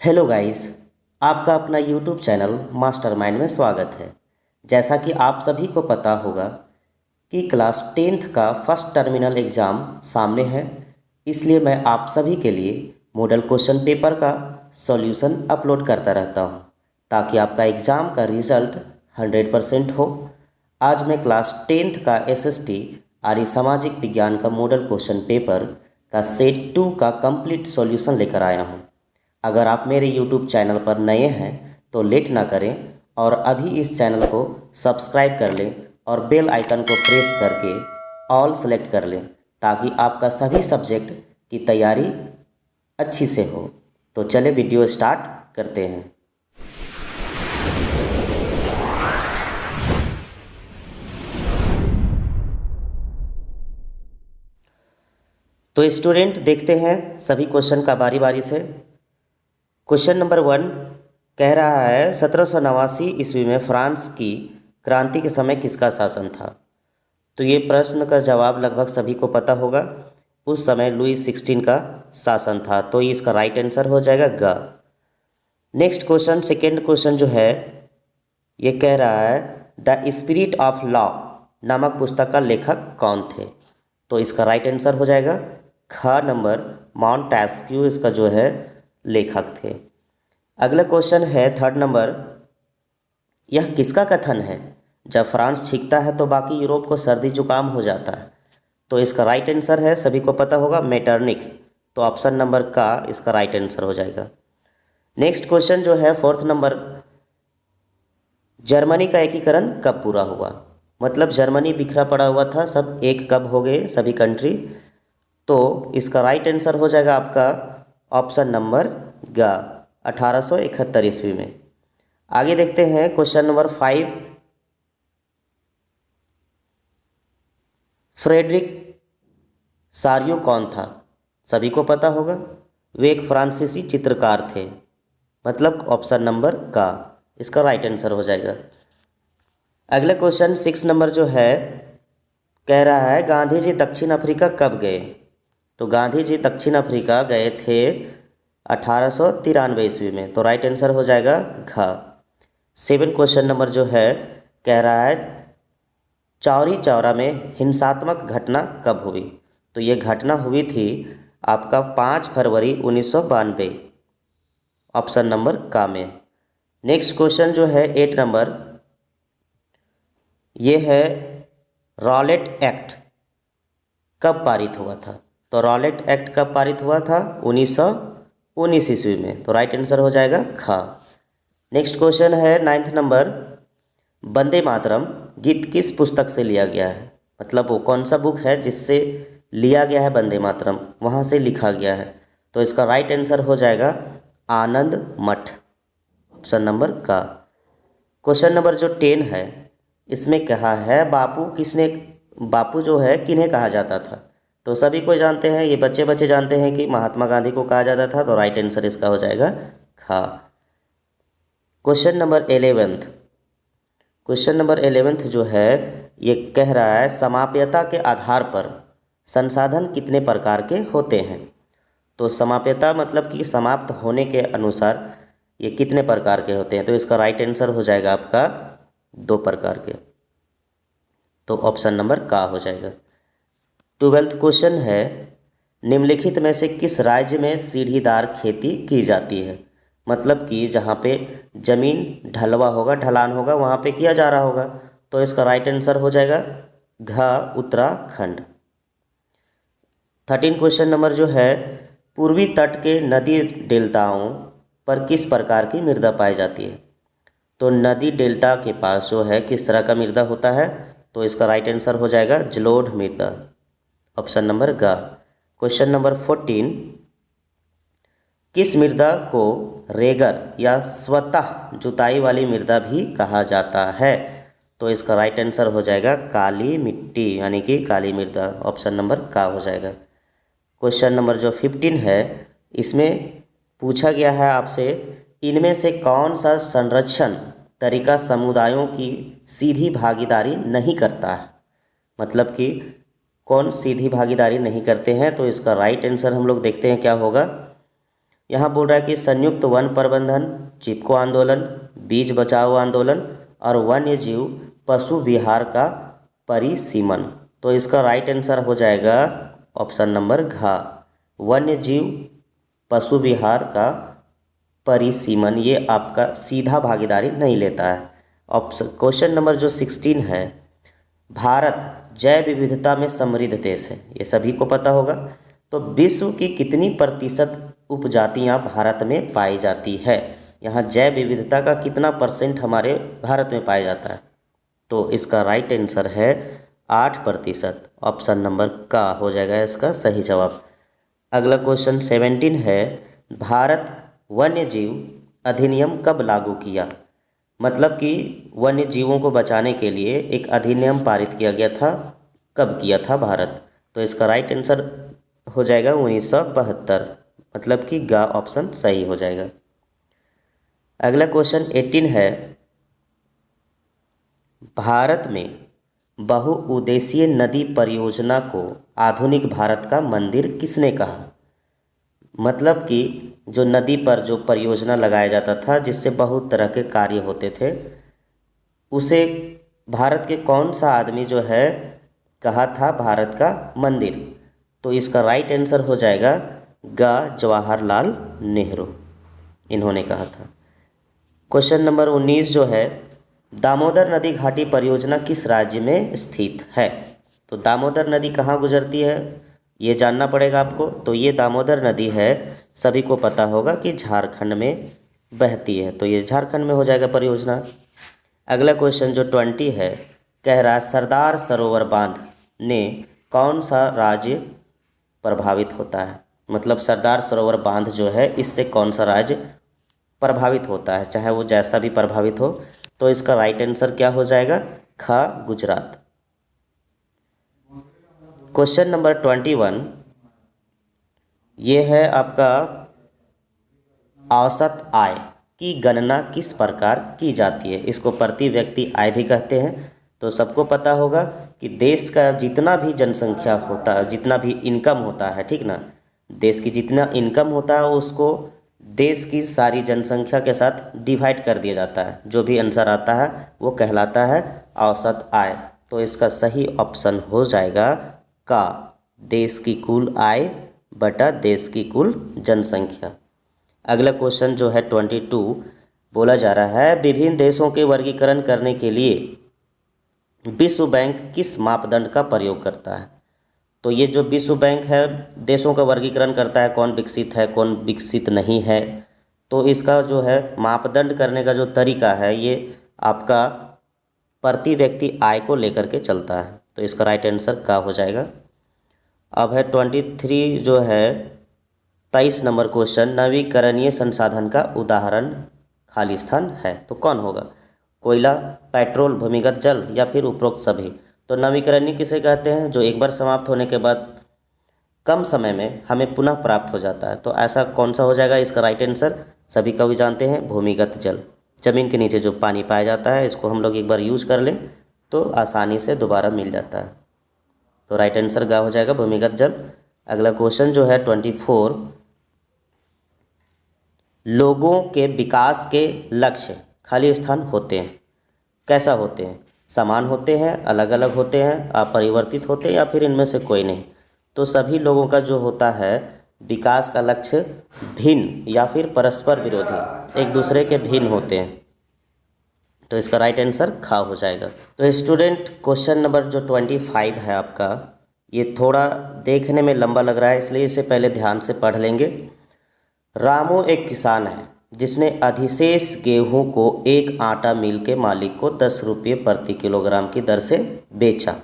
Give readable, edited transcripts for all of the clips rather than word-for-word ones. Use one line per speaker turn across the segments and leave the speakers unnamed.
Hello guys. आपका अपना YouTube channel mastermind में स्वागत है। जैसा कि आप सभी को पता होगा कि क्लास 10th का फर्स्ट टर्मिनल एग्ज़ाम सामने है, इसलिए मैं आप सभी के लिए मॉडल क्वेश्चन पेपर का सॉल्यूशन अपलोड करता रहता हूं, ताकि आपका एग्ज़ाम का रिज़ल्ट 100% हो। आज मैं क्लास 10th का एसएसटी आर्य सामाजिक विज्ञान का मॉडल क्वेश्चन पेपर का सेट 2 का कंप्लीट सॉल्यूशन लेकर आया हूं। अगर आप मेरे YouTube चैनल पर नए हैं तो लेट ना करें और अभी इस चैनल को सब्सक्राइब कर लें और बेल आइकन को प्रेस करके ऑल सेलेक्ट कर लें, ताकि आपका सभी सब्जेक्ट की तैयारी अच्छी से हो। तो चले वीडियो स्टार्ट करते हैं। तो स्टूडेंट देखते हैं सभी क्वेश्चन का बारी बारी से। क्वेश्चन नंबर 1 कह रहा है 1789 ईस्वी में फ्रांस की क्रांति के समय किसका शासन था। तो ये प्रश्न का जवाब लगभग सभी को पता होगा। उस समय लुई 16 का शासन था, तो ये इसका राइट आंसर हो जाएगा ग। नेक्स्ट क्वेश्चन, सेकेंड क्वेश्चन जो है ये कह रहा है द स्पिरिट ऑफ लॉ नामक पुस्तक का लेखक कौन थे। तो इसका राइट आंसर हो जाएगा ख नंबर मॉन्टेस्क्यू इसका जो है लेखक थे। अगला क्वेश्चन है थर्ड नंबर, यह किसका कथन है जब फ्रांस छींकता है तो बाकी यूरोप को सर्दी जुकाम हो जाता है। तो इसका राइट आंसर है, सभी को पता होगा, मेटरनिक। तो ऑप्शन नंबर का इसका राइट आंसर हो जाएगा। नेक्स्ट क्वेश्चन जो है फोर्थ नंबर, जर्मनी का एकीकरण कब पूरा हुआ। मतलब जर्मनी बिखरा पड़ा हुआ था, सब एक कब हो गए सभी कंट्री। तो इसका राइट आंसर हो जाएगा आपका ऑप्शन नंबर ग 1871 ईस्वी में। आगे देखते हैं क्वेश्चन नंबर 5, फ्रेडरिक सारियो कौन था। सभी को पता होगा, वे एक फ्रांसीसी चित्रकार थे। मतलब ऑप्शन नंबर का इसका राइट आंसर हो जाएगा। अगला क्वेश्चन 6 नंबर जो है कह रहा है गांधी जी दक्षिण अफ्रीका कब गए। तो गांधी जी दक्षिण अफ्रीका गए थे 1893 ईस्वी में। तो राइट आंसर हो जाएगा घ। 7 क्वेश्चन नंबर जो है कह रहा है चौरी चौरा में हिंसात्मक घटना कब हुई। तो ये घटना हुई थी आपका 5 फरवरी 1992, ऑप्शन नंबर का में। नेक्स्ट क्वेश्चन जो है 8 नंबर, ये है रॉलेट एक्ट कब पारित हुआ था। तो रॉलेट एक्ट कब पारित हुआ था 1919 ईस्वी में। तो राइट आंसर हो जाएगा ख। नेक्स्ट क्वेश्चन है 9th नंबर, वंदे मातरम गीत किस पुस्तक से लिया गया है। मतलब वो कौन सा बुक है जिससे लिया गया है वंदे मातरम, वहाँ से लिखा गया है। तो इसका राइट आंसर हो जाएगा आनंद मठ, ऑप्शन नंबर का। क्वेश्चन नंबर जो 10 है इसमें कहा है बापू जो है किन्हें कहा जाता था। तो सभी को जानते हैं, ये बच्चे बच्चे जानते हैं कि महात्मा गांधी को कहा जाता था। तो राइट आंसर इसका हो जाएगा खा। क्वेश्चन नंबर 11th जो है ये कह रहा है समाप्यता के आधार पर संसाधन कितने प्रकार के होते हैं। तो समाप्यता मतलब कि समाप्त होने के अनुसार ये कितने प्रकार के होते हैं। तो इसका राइट आंसर हो जाएगा आपका 2 प्रकार के। तो ऑप्शन नंबर का हो जाएगा। 12th क्वेश्चन है निम्नलिखित में से किस राज्य में सीढ़ीदार खेती की जाती है। मतलब कि जहाँ पे जमीन ढलवा होगा, ढलान होगा, वहाँ पे किया जा रहा होगा। तो इसका राइट आंसर हो जाएगा घ उत्तराखंड। 13 क्वेश्चन नंबर जो है पूर्वी तट के नदी डेल्टाओं पर किस प्रकार की मृदा पाई जाती है। तो नदी डेल्टा के पास जो है किस तरह का मृदा होता है। तो इसका राइट आंसर हो जाएगा जलोढ़ मृदा, ऑप्शन नंबर ग। क्वेश्चन नंबर 14, किस मृदा को रेगर या स्वतः जुताई वाली मृदा भी कहा जाता है। तो इसका राइट आंसर हो जाएगा काली मिट्टी, यानी कि काली मृदा, ऑप्शन नंबर का हो जाएगा। क्वेश्चन नंबर जो 15 है इसमें पूछा गया है आपसे इनमें से कौन सा संरक्षण तरीका समुदायों की सीधी भागीदारी नहीं करता है। मतलब कि कौन सीधी भागीदारी नहीं करते हैं। तो इसका राइट आंसर हम लोग देखते हैं क्या होगा। यहाँ बोल रहा है कि संयुक्त वन प्रबंधन, चिपको आंदोलन, बीज बचाओ आंदोलन और वन्य जीव पशु विहार का परिसीमन। तो इसका राइट आंसर हो जाएगा ऑप्शन नंबर घ, वन्य जीव पशु विहार का परिसीमन। ये आपका सीधा भागीदारी नहीं लेता है। ऑप्शन क्वेश्चन नंबर जो 16 है, भारत जैव विविधता में समृद्ध देश है, ये सभी को पता होगा। तो विश्व की कितनी प्रतिशत उपजातियां भारत में पाई जाती है? यहाँ जैव विविधता का कितना परसेंट हमारे भारत में पाया जाता है? तो इसका राइट आंसर है 8%। ऑप्शन नंबर का हो जाएगा इसका सही जवाब। अगला क्वेश्चन 17 है, भारत वन्य जीव अधिनियम कब लागू किया? मतलब कि वन्य जीवों को बचाने के लिए एक अधिनियम पारित किया गया था, कब किया था भारत? तो इसका राइट आंसर हो जाएगा 1972, मतलब कि गा ऑप्शन सही हो जाएगा। अगला क्वेश्चन 18 है, भारत में बहुउद्देशीय नदी परियोजना को आधुनिक भारत का मंदिर किसने कहा? मतलब कि जो नदी पर जो परियोजना लगाया जाता था जिससे बहुत तरह के कार्य होते थे, उसे भारत के कौन सा आदमी जो है कहा था भारत का मंदिर? तो इसका राइट आंसर हो जाएगा ग, जवाहरलाल नेहरू, इन्होंने कहा था। क्वेश्चन नंबर 19 जो है, दामोदर नदी घाटी परियोजना किस राज्य में स्थित है? तो दामोदर नदी कहाँ गुजरती है ये जानना पड़ेगा आपको। तो ये दामोदर नदी है, सभी को पता होगा कि झारखंड में बहती है, तो ये झारखंड में हो जाएगा परियोजना। अगला क्वेश्चन जो 20 है, कह रहा है सरदार सरोवर बांध ने कौन सा राज्य प्रभावित होता है? मतलब सरदार सरोवर बांध जो है इससे कौन सा राज्य प्रभावित होता है, चाहे वो जैसा भी प्रभावित हो। तो इसका राइट आंसर क्या हो जाएगा? ख, गुजरात। क्वेश्चन नंबर 21 ये है आपका औसत आय की गणना किस प्रकार की जाती है? इसको प्रति व्यक्ति आय भी कहते हैं। तो सबको पता होगा कि देश का जितना भी जनसंख्या होता है, जितना भी इनकम होता है, ठीक ना, देश की जितना इनकम होता है उसको देश की सारी जनसंख्या के साथ डिवाइड कर दिया जाता है। जो भी आंसर आता है वो कहलाता है औसत आय। तो इसका सही ऑप्शन हो जाएगा का, देश की कुल आय बटा देश की कुल जनसंख्या। अगला क्वेश्चन जो है 22 बोला जा रहा है, विभिन्न देशों के वर्गीकरण करने के लिए विश्व बैंक किस मापदंड का प्रयोग करता है? तो ये जो विश्व बैंक है देशों का वर्गीकरण करता है, कौन विकसित है कौन विकसित नहीं है। तो इसका जो है मापदंड करने का जो तरीका है ये आपका प्रति व्यक्ति आय को लेकर के चलता है। तो इसका राइट आंसर का हो जाएगा। अब है 23 जो है 23 नंबर क्वेश्चन, नवीकरणीय संसाधन का उदाहरण खाली स्थान है, तो कौन होगा? कोयला, पेट्रोल, भूमिगत जल या फिर उपरोक्त सभी। तो नवीकरणीय किसे कहते हैं? जो एक बार समाप्त होने के बाद कम समय में हमें पुनः प्राप्त हो जाता है। तो ऐसा कौन सा हो जाएगा? इसका राइट आंसर सभी का भी जानते हैं, भूमिगत जल। ज़मीन के नीचे जो पानी पाया जाता है इसको हम लोग एक बार यूज कर लें तो आसानी से दोबारा मिल जाता है। तो राइट आंसर गा हो जाएगा, भूमिगत जल। अगला क्वेश्चन जो है 24, लोगों के विकास के लक्ष्य खाली स्थान होते हैं, कैसा होते हैं? समान होते हैं, अलग अलग होते हैं, अपरिवर्तित होते हैं या फिर इनमें से कोई नहीं। तो सभी लोगों का जो होता है विकास का लक्ष्य भिन्न या फिर परस्पर विरोधी, एक दूसरे के भिन्न होते हैं। तो इसका राइट आंसर खा हो जाएगा। तो स्टूडेंट क्वेश्चन नंबर जो 25 है आपका, ये थोड़ा देखने में लंबा लग रहा है इसलिए इसे पहले ध्यान से पढ़ लेंगे। रामू एक किसान है जिसने अधिशेष गेहूं को एक आटा मिल के मालिक को 10 रुपये प्रति किलोग्राम की दर से बेचा।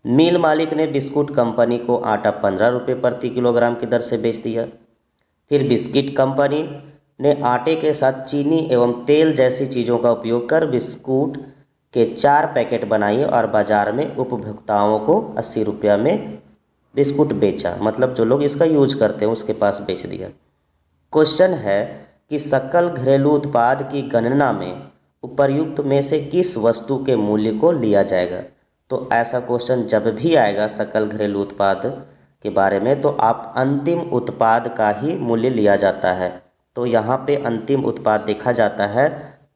मिल मालिक ने बिस्कुट कंपनी को आटा 15 रुपये प्रति किलोग्राम की दर से बेच दिया। फिर बिस्किट कंपनी ने आटे के साथ चीनी एवं तेल जैसी चीज़ों का उपयोग कर बिस्कुट के 4 पैकेट बनाए और बाज़ार में उपभोक्ताओं को 80 रुपया में बिस्कुट बेचा। मतलब जो लोग इसका यूज करते हैं उसके पास बेच दिया। क्वेश्चन है कि सकल घरेलू उत्पाद की गणना में उपर्युक्त में से किस वस्तु के मूल्य को लिया जाएगा? तो ऐसा क्वेश्चन जब भी आएगा सकल घरेलू उत्पाद के बारे में, तो आप अंतिम उत्पाद का ही मूल्य लिया जाता है। तो यहाँ पे अंतिम उत्पाद देखा जाता है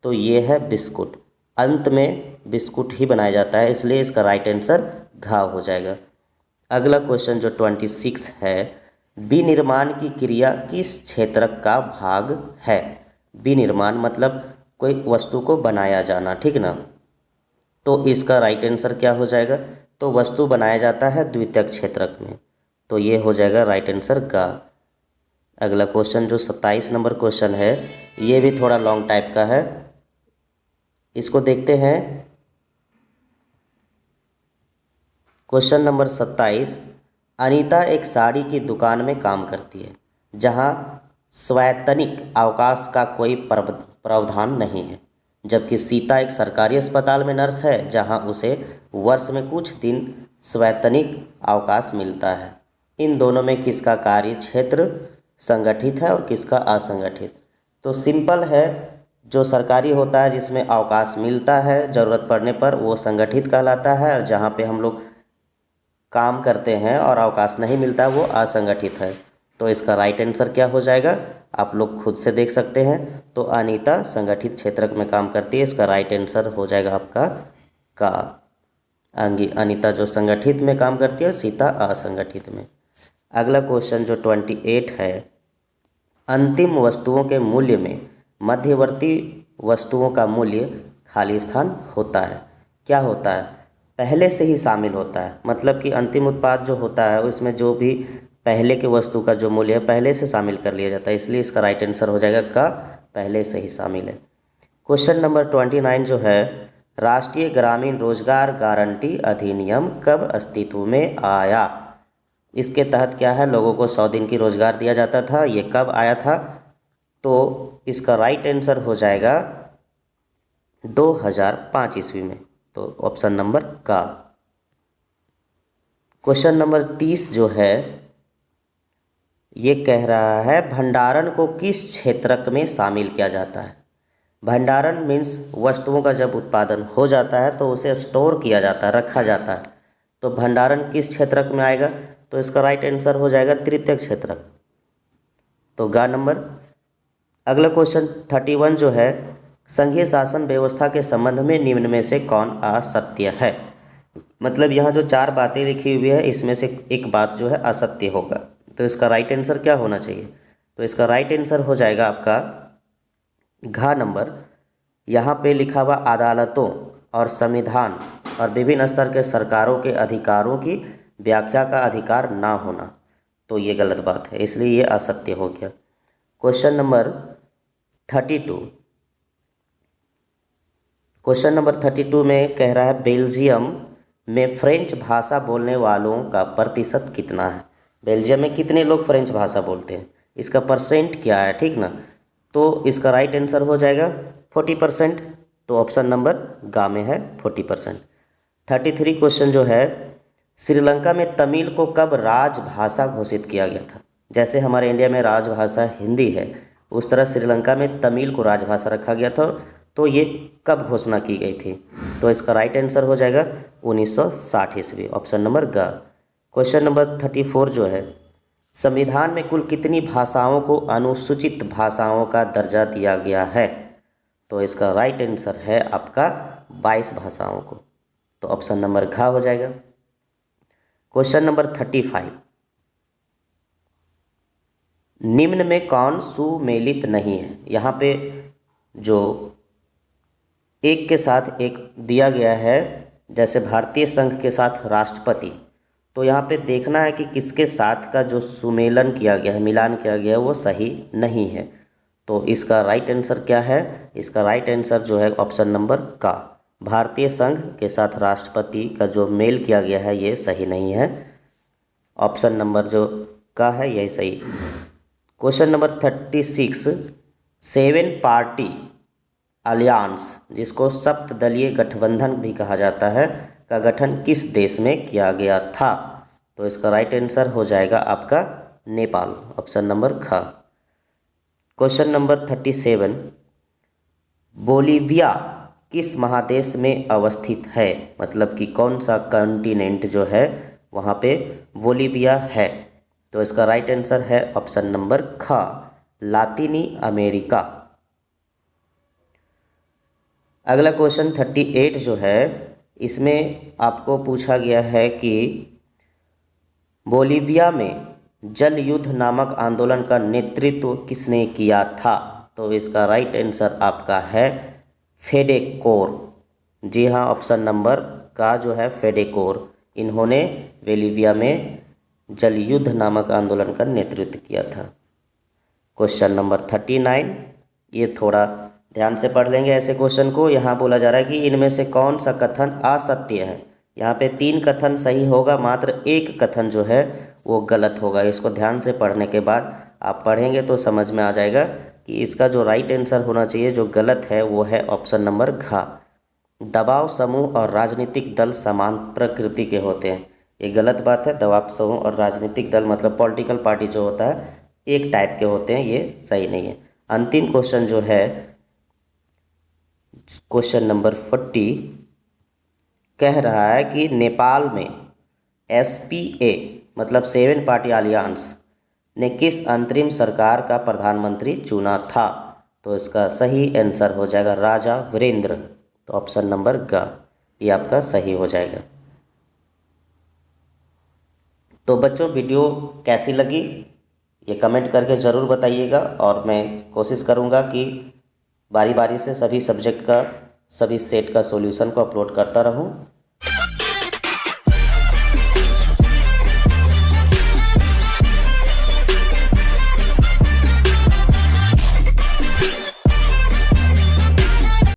तो ये है बिस्कुट। अंत में बिस्कुट ही बनाया जाता है, इसलिए इसका राइट आंसर घ हो जाएगा। अगला क्वेश्चन जो 26 है, विनिर्माण की क्रिया किस क्षेत्रक का भाग है? विनिर्माण मतलब कोई वस्तु को बनाया जाना, ठीक ना। तो इसका राइट आंसर क्या हो जाएगा? तो वस्तु बनाया जाता है द्वितीयक क्षेत्रक में, तो ये हो जाएगा राइट आंसर का। अगला क्वेश्चन जो 27 नंबर क्वेश्चन है, ये भी थोड़ा लॉन्ग टाइप का है, इसको देखते हैं। क्वेश्चन नंबर 27, अनीता एक साड़ी की दुकान में काम करती है जहां स्वैतनिक अवकाश का कोई प्रावधान नहीं है, जबकि सीता एक सरकारी अस्पताल में नर्स है जहां उसे वर्ष में कुछ दिन स्वैतनिक अवकाश मिलता है। इन दोनों में किसका कार्य क्षेत्र संगठित है और किसका असंगठित? तो सिंपल है, जो सरकारी होता है जिसमें अवकाश मिलता है ज़रूरत पड़ने पर, वो संगठित कहलाता है, और जहाँ पे हम लोग काम करते हैं और अवकाश नहीं मिलता वो असंगठित है। तो इसका राइट आंसर क्या हो जाएगा? आप लोग खुद से देख सकते हैं। तो अनीता संगठित क्षेत्र में काम करती है, इसका राइट आंसर हो जाएगा आपका का। अनीता जो संगठित में काम करती है, सीता असंगठित में। अगला क्वेश्चन जो 28 है, अंतिम वस्तुओं के मूल्य में मध्यवर्ती वस्तुओं का मूल्य खाली स्थान होता है। क्या होता है? पहले से ही शामिल होता है, मतलब कि अंतिम उत्पाद जो होता है उसमें जो भी पहले के वस्तु का जो मूल्य है पहले से शामिल कर लिया जाता है, इसलिए इसका राइट आंसर हो जाएगा का, पहले से ही शामिल है। क्वेश्चन नंबर 29 जो है, राष्ट्रीय ग्रामीण रोजगार गारंटी अधिनियम कब अस्तित्व में आया? इसके तहत क्या है, लोगों को 100 दिन की रोजगार दिया जाता था, ये कब आया था? तो इसका राइट आंसर हो जाएगा 2005 ईस्वी में, तो ऑप्शन नंबर का। क्वेश्चन नंबर 30 जो है, ये कह रहा है भंडारण को किस क्षेत्रक में शामिल किया जाता है? भंडारण मीन्स वस्तुओं का जब उत्पादन हो जाता है तो उसे स्टोर किया जाता है, रखा जाता है, तो भंडारण किस क्षेत्रक में आएगा? तो इसका राइट आंसर हो जाएगा तृतीयक क्षेत्रक, तो गा नंबर। अगला क्वेश्चन 31 जो है, संघीय शासन व्यवस्था के संबंध में निम्न में से कौन असत्य है? मतलब यहाँ जो 4 बातें लिखी हुई है इसमें से एक बात जो है असत्य होगा, तो इसका राइट आंसर क्या होना चाहिए? तो इसका राइट आंसर हो जाएगा आपका घ नंबर। यहाँ पे लिखा हुआ अदालतों और संविधान और विभिन्न स्तर के सरकारों के अधिकारों की व्याख्या का अधिकार ना होना, तो ये गलत बात है, इसलिए ये असत्य हो गया। क्वेश्चन नंबर 32, क्वेश्चन नंबर 32 में कह रहा है बेल्जियम में फ्रेंच भाषा बोलने वालों का प्रतिशत कितना है? बेल्जियम में कितने लोग फ्रेंच भाषा बोलते हैं, इसका परसेंट क्या है, ठीक ना। तो इसका राइट आंसर हो जाएगा 40%, तो ऑप्शन नंबर गा में है 40%। 33 क्वेश्चन जो है, श्रीलंका में तमिल को कब राजभाषा घोषित किया गया था? जैसे हमारे इंडिया में राजभाषा हिंदी है, उस तरह श्रीलंका में तमिल को राजभाषा रखा गया था, तो ये कब घोषणा की गई थी? तो इसका राइट आंसर हो जाएगा 1960 ईस्वी, ऑप्शन नंबर ग। क्वेश्चन नंबर 34 जो है, संविधान में कुल कितनी भाषाओं को अनुसूचित भाषाओं का दर्जा दिया गया है? तो इसका राइट आंसर है आपका 22 भाषाओं को, तो ऑप्शन नंबर घ हो जाएगा। क्वेश्चन नंबर 35, निम्न में कौन सुमेलित नहीं है? यहाँ पे जो एक के साथ एक दिया गया है, जैसे भारतीय संघ के साथ राष्ट्रपति, तो यहाँ पे देखना है कि किसके साथ का जो सुमेलन किया गया है, मिलान किया गया है, वो सही नहीं है। तो इसका राइट आंसर क्या है? इसका राइट आंसर जो है ऑप्शन नंबर का, भारतीय संघ के साथ राष्ट्रपति का जो मेल किया गया है ये सही नहीं है, ऑप्शन नंबर जो का है यही सही। क्वेश्चन नंबर 36, 7 पार्टी अलियांस, जिसको सप्तदलीय गठबंधन भी कहा जाता है, का गठन किस देश में किया गया था? तो इसका राइट आंसर हो जाएगा आपका नेपाल, ऑप्शन नंबर ख। क्वेश्चन नंबर 37, बोलीविया किस महादेश में अवस्थित है? मतलब कि कौन सा कॉन्टिनेंट जो है वहाँ पे बोलीविया है। तो इसका राइट आंसर है ऑप्शन नंबर ख, लातीनी अमेरिका। अगला क्वेश्चन 38 जो है, इसमें आपको पूछा गया है कि बोलीविया में जल युद्ध नामक आंदोलन का नेतृत्व किसने किया था? तो इसका राइट आंसर आपका है फेडेकोर। जी हाँ, ऑप्शन नंबर का जो है फेडेकोर, इन्होंने बोलीविया में जल युद्ध नामक आंदोलन का नेतृत्व किया था। क्वेश्चन नंबर 39, ये थोड़ा ध्यान से पढ़ लेंगे ऐसे क्वेश्चन को। यहाँ बोला जा रहा है कि इनमें से कौन सा कथन असत्य है। यहाँ पे 3 कथन सही होगा, मात्र 1 कथन जो है वो गलत होगा। इसको ध्यान से पढ़ने के बाद आप पढ़ेंगे तो समझ में आ जाएगा कि इसका जो राइट आंसर होना चाहिए, जो गलत है, वो है ऑप्शन नंबर घ, दबाव समूह और राजनीतिक दल समान प्रकृति के होते हैं। ये गलत बात है। दबाव समूह और राजनीतिक दल मतलब पॉलिटिकल पार्टी जो होता है एक टाइप के होते हैं, ये सही नहीं है। अंतिम क्वेश्चन जो है क्वेश्चन नंबर 40 कह रहा है कि नेपाल में SPA मतलब 7 पार्टी अलियांस ने किस अंतरिम सरकार का प्रधानमंत्री चुना था? तो इसका सही आंसर हो जाएगा राजा वीरेंद्र। तो ऑप्शन नंबर ग, ये आपका सही हो जाएगा। तो बच्चों, वीडियो कैसी लगी ये कमेंट करके ज़रूर बताइएगा, और मैं कोशिश करूँगा कि बारी बारी से सभी सब्जेक्ट का, सभी सेट का सॉल्यूशन को अपलोड करता रहूँ।